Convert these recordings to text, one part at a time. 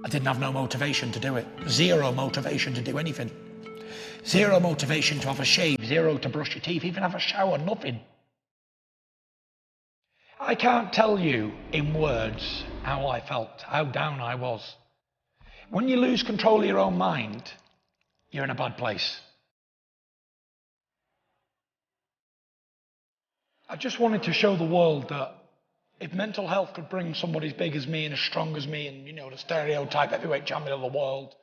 I didn't have no motivation to do it. Zero motivation to do anything. Zero motivation to have a shave, zero to brush your teeth, even have a shower, nothing. I can't tell you in words how I felt, how down I was. When you lose control of your own mind, you're in a bad place. I just wanted to show the world that if mental health could bring somebody as big as me and as strong as me and, the stereotype heavyweight champion of the world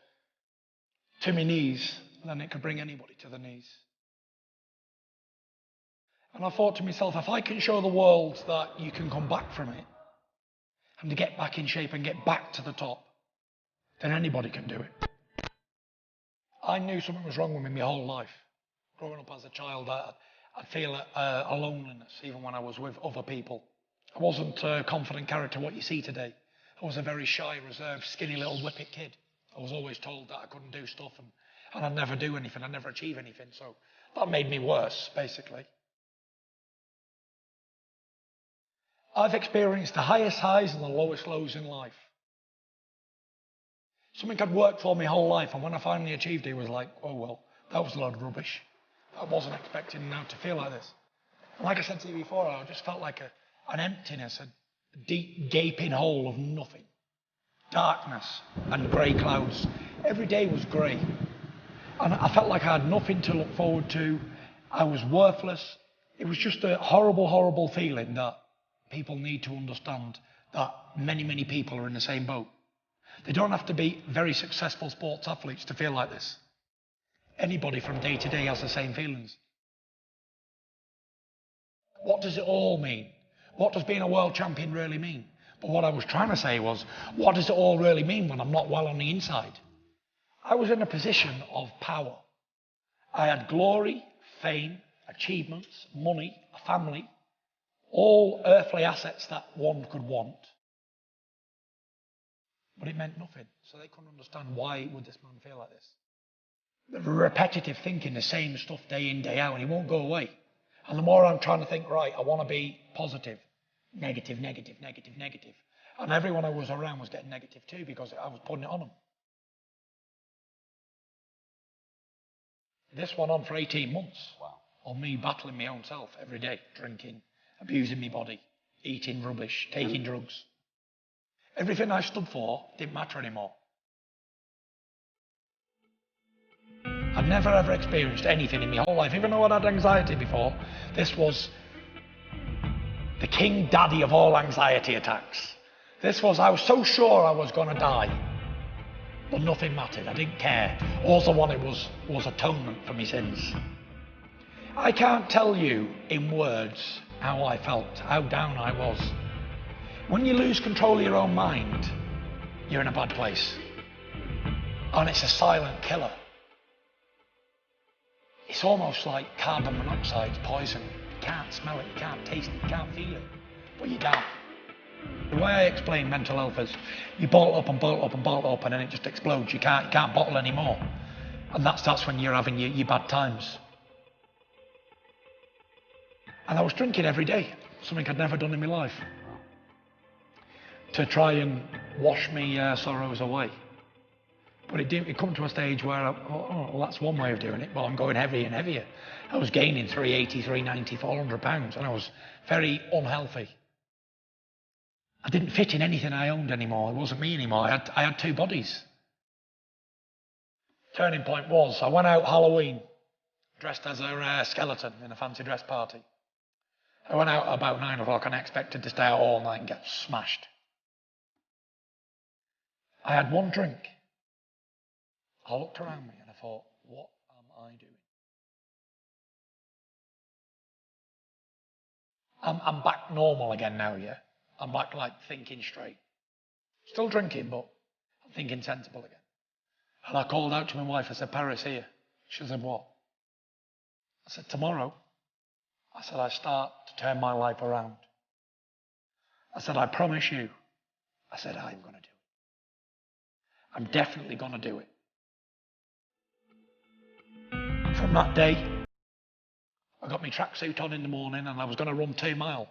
to my knees, then it could bring anybody to the knees. And I thought to myself, if I can show the world that you can come back from it and to get back in shape and get back to the top, then anybody can do it. I knew something was wrong with me my whole life. Growing up as a child, I'd feel a loneliness even when I was with other people. I wasn't a confident character what you see today. I was a very shy, reserved, skinny little whippet kid. I was always told that I couldn't do stuff and I'd never do anything, I'd never achieve anything. So that made me worse, basically. I've experienced the highest highs and the lowest lows in life. Something I'd worked for my whole life, and when I finally achieved it, it was like, oh well, that was a load of rubbish. I wasn't expecting now to feel like this. And like I said to you before, I just felt like an emptiness, a deep gaping hole of nothing. Darkness and grey clouds. Every day was grey. And I felt like I had nothing to look forward to. I was worthless. It was just a horrible, horrible feeling that people need to understand that many, many people are in the same boat. They don't have to be very successful sports athletes to feel like this. Anybody from day to day has the same feelings. What does it all mean? What does being a world champion really mean? But what I was trying to say was, what does it all really mean when I'm not well on the inside? I was in a position of power. I had glory, fame, achievements, money, a family, all earthly assets that one could want. But it meant nothing. So they couldn't understand why would this man feel like this. The repetitive thinking, the same stuff day in, day out, and it won't go away. And the more I'm trying to think, right, I want to be positive, negative, negative, negative, negative. And everyone I was around was getting negative too because I was putting it on them. This went on for 18 months. Wow. Of me battling my own self every day, drinking, abusing my body, eating rubbish, taking drugs. Everything I stood for didn't matter anymore. I'd never ever experienced anything in my whole life, even though I'd had anxiety before. This was the king daddy of all anxiety attacks. I was so sure I was going to die, but nothing mattered. I didn't care. All I wanted was atonement for my sins. I can't tell you in words how I felt, how down I was. When you lose control of your own mind, you're in a bad place. And it's a silent killer. It's almost like carbon monoxide poison. You can't smell it, you can't taste it, you can't feel it, but you're down. The way I explain mental health is you bottle up and bottle up and bottle up and then it just explodes. You can't bottle anymore. And that's when you're having your bad times. And I was drinking every day, something I'd never done in my life, to try and wash me sorrows away. But it come to a stage where, well, that's one way of doing it, but I'm going heavier and heavier. I was gaining 380, 390, 400 pounds, and I was very unhealthy. I didn't fit in anything I owned anymore. It wasn't me anymore. I had two bodies. Turning point was, I went out Halloween, dressed as a skeleton in a fancy dress party. I went out about 9 o'clock and I expected to stay out all night and get smashed. I had one drink. I looked around me and I thought, what am I doing? I'm back normal again now, yeah? I'm back like thinking straight. Still drinking, but I'm thinking sensible again. And I called out to my wife, I said, Paris here. She said, what? I said, tomorrow. I said, I start to turn my life around. I said, I promise you. I said, I'm going to do it. I'm definitely going to do it. From that day, I got my tracksuit on in the morning and I was going to run 2 miles.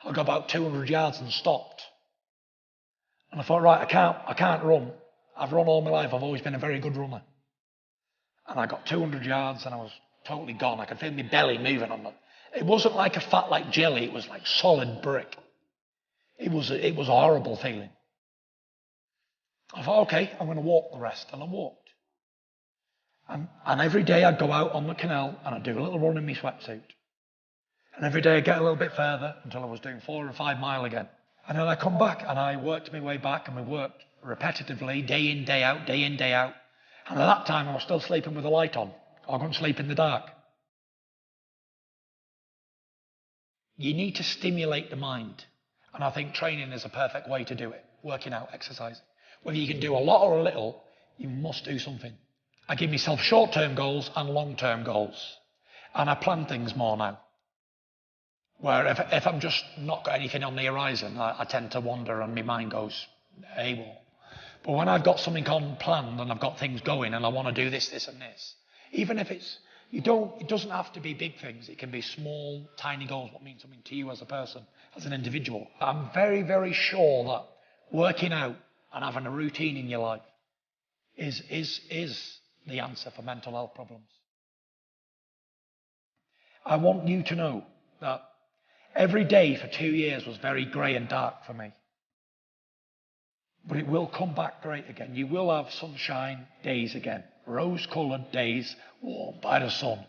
I got about 200 yards and stopped. And I thought, right, I can't run. I've run all my life. I've always been a very good runner. And I got 200 yards and I was totally gone. I could feel my belly moving on them. It wasn't like a fat like jelly. It was like solid brick. It was a horrible feeling. I thought, okay, I'm going to walk the rest. And I walked. And every day I'd go out on the canal and I'd do a little run in my sweatsuit. And every day I'd get a little bit further until I was doing 4 or 5 mile again. And then I'd come back and I worked my way back and we worked repetitively, day in, day out, day in, day out. And at that time I was still sleeping with the light on. I couldn't sleep in the dark. You need to stimulate the mind. And I think training is a perfect way to do it. Working out, exercising. Whether you can do a lot or a little, you must do something. I give myself short-term goals and long-term goals. And I plan things more now. Where if I'm just not got anything on the horizon, I tend to wander and my mind goes AWOL. But when I've got something on planned and I've got things going and I want to do this, this and this, even if it doesn't have to be big things. It can be small, tiny goals, what mean something to you as a person, as an individual. I'm very, very sure that working out and having a routine in your life is the answer for mental health problems. I want you to know that every day for 2 years was very grey and dark for me. But it will come back great again. You will have sunshine days again. Rose-coloured days warmed by the sun.